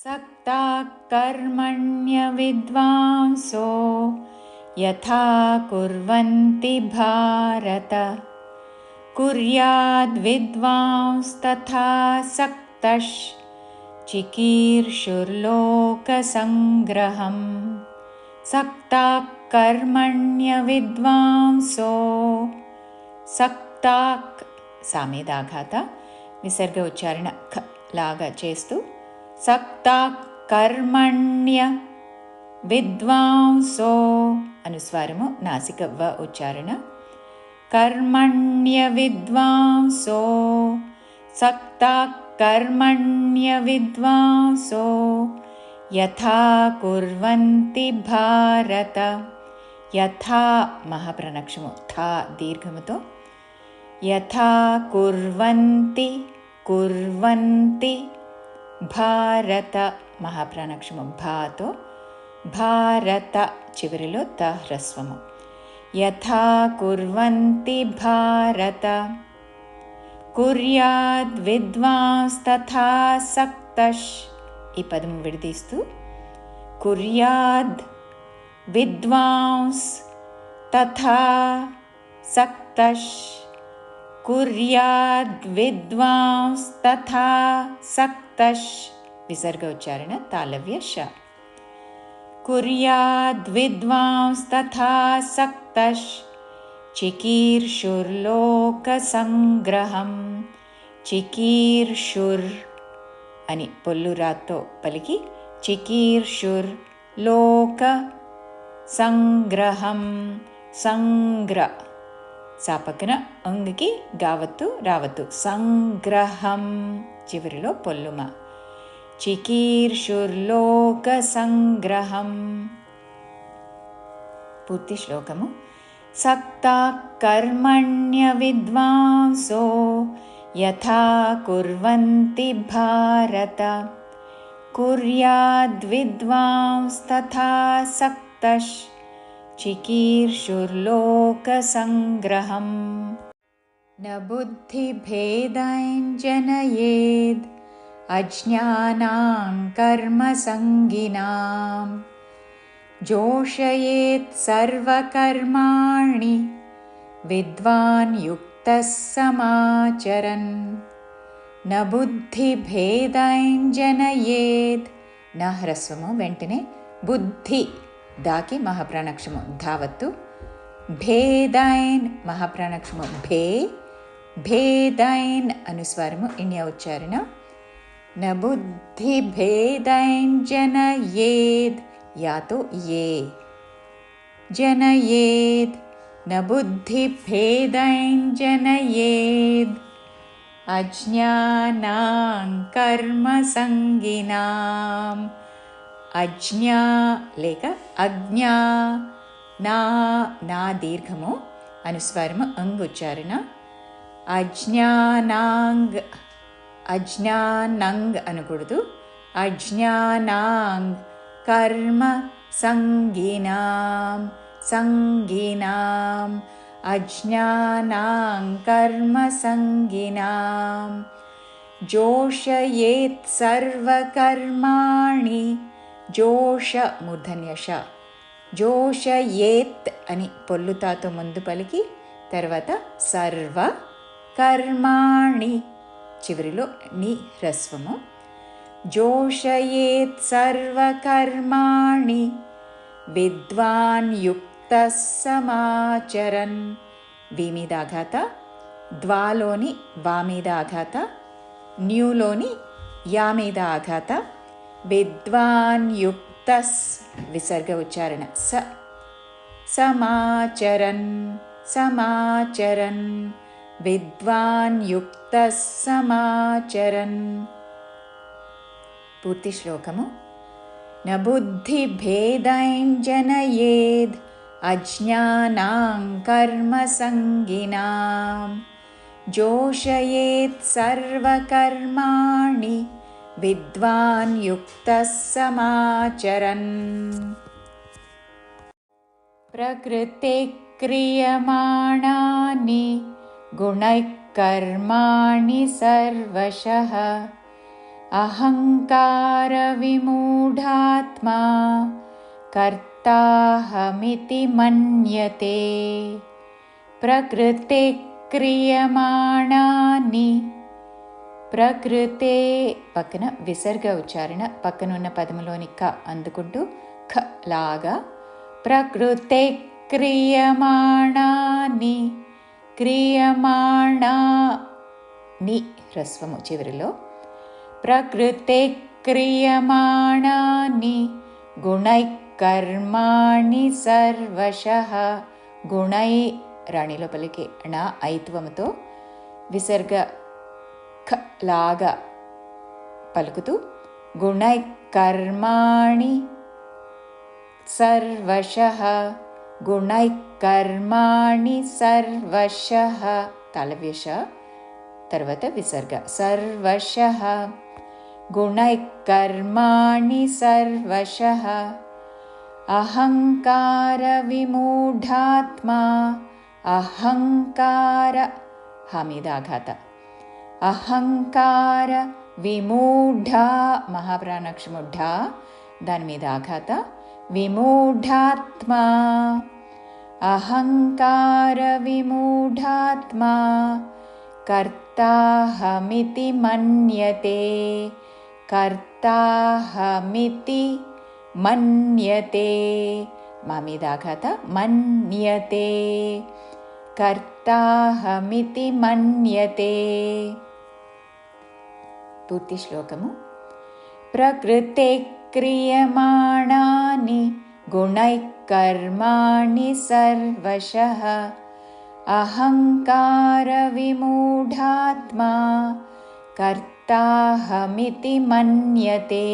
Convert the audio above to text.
सक्ताः कर्मण्यविद्वांसो यथा कुर्वन्ति भारत कुर्याद्विद्वांस्तथा सक्तः चिकीर्षुर्लोकसङ्ग्रहम्। सक्ताः कर्मण्यविद्वांसो सक्ताः సామేదాఘాత విసర్గ ఉచ్చారణ ఖ లాగా చేస్తూ सक्ताः कर्मण्य विद्वांसो అనుస్వారము నాసిక వ ఉచ్చారణ कर्मण्य विद्वांसो सक्ताः कर्मण्य विद्वांसो यथा कुर्वन्ति भारत यथा మహాప్రణక్షము థా దీర్ఘముతో యథా కుర్వంతి కుర్వంతి భారత మహాప్రాణాక్షము భాతో భారత చివరిలో త హ్రస్వము యథా కుర్వంతి భారత కుర్యాద్ విద్వాంస్ తథా సక్తష్ ఈ పదము విడదీస్తూ కుర్యాద్ విద్వాంస్ తథా సక్తష్ కుర్యాద్ విద్వాంస్ తథా సక్తష్ విసర్గ ఉచ్చారణ తాళవ్య ష కుర్యాద్ విద్వాంస్ తథా సక్తష్ చికీర్షుర్లోకసంగ్రహం చికీర్షుర్ అని పొల్లురాతో పలికి చికీర్షుర్ లోక సంగ్రహం సంగ్ర సా పక్కన అంగికి గావత్తు రావత్తు సంగ్రహం చివరిలో పొల్లుమ చికీర్షుర్లోక సంగ్రహం. పూర్తి శ్లోకము. सक्ताः कर्मण्य विद्वांसो यथा कुर्वन्ति भारत कुर्याद्विद्वांस्तथा सक्तः चिकीर्षुर्लोकसङ्ग्रहम्. न बुद्धिभेदैर्जनयेद् अज्ञानां कर्मसङ्गिनाम् जोषयेत् सर्वकर्माणि विद्वान् युक्तः समाचरन्. न बुद्धिभेदैर्जनयेत् न హ్రస్వము వెంటనే బుద్ధి దాకి మహాప్రాణాక్షము ధావత్తు భేదైన్ మహాప్రాణాక్షము భే భేదైన్ అనుస్వారము ఇణ్య ఉచ్చారణ న బుద్ధిభేदैर्जनयेत् या तो ये जनयेत् न बुद्धिभेदैर्जनयेत् अज्ञानां कर्मसङ्गिनाम्. अज्ञा లేక అజ్ఞా నా దీర్ఘము అనుస్వారము అంగ్ ఉచ్చారణ అజ్ఞానాంగ్ అజ్ఞానంగ్ అనకూడదు అజ్ఞానాంగ్ कर्म संगिनां संगिनां अज्ञानां कर्म संगिनां जोषयेत् सर्वकर्माणि जोष मूर्धन्యష जोषयेत् అని పొల్లుతాతో ముందు పలికి తర్వాత సర్వ కర్మాణి చివరిలో ని హ్రస్వము जोषयेत् सर्वकर्माणि विद्वान् युक्तः समाचरन्. వి మీద ఆఘాత ద్వాలోని వా మీద ఆఘాత న్యూలోని యా మీద ఆఘాత విద్వాన్ యుక్తస్ విసర్గ ఉచ్చారణ స సమాచరన్ సమాచరన్ విద్వాన్ యుక్తः సమాచరన్. పూర్తి శ్లోకము. న బుద్ధిభేदैर्जनयेद् అజ్ఞానాం కర్మసంగినాం జోషయేత్ సర్వకర్మాణి విద్వాన్ యుక్తः సమాచరన్. ప్రకృతే క్రియమాణాని గుణైః కర్మాణి సర్వశః अहङ्कारविमूढात्मा कर्ताहमिति मन्यते प्रकृते క్రియమాణాని ప్రకృతే పక్కన విసర్గ ఉచ్చారణ పక్కనున్న పదములోని క అందుకుంటూ ఖ లాగా ప్రకృతే క్రియమాణాని క్రియమాణాని హ్రస్వము చివరిలో ప్రకృతే క్రియమాణాని గుణై కర్మాణి సర్వశః గుణై రాణి లోపలికి ణ ఐత్వముతో విసర్గ ఖ లాగా పలుకుతూ గుణై కర్మాణి సర్వశః గుణై కర్మాణి సర్వశః తాళవ్యష తర్వాత విసర్గ సర్వశః గుణై కర్మాణి సర్వశః అహంకార విమూఢాత్మా అహంకార హమీదాఘాత అహంకార విమూఢ మహాప్రాణాక్షము ఢ దాని మీద ఆఘాత విమూఢాత్మా అహంకార విమూఢాత్మా కర్తాహమితి మన్యతే కర్తాహమితి మన్యతే మా మీద ఆఘాత మన్యతే కర్తాహమితి మన్యతే. పూర్తి శ్లోకము. ప్రకృతే క్రియమాణాని గుణై కర్మాణి సర్వశః అహంకార విమూఢాత్మా కర్తాహమితి మన్యతే.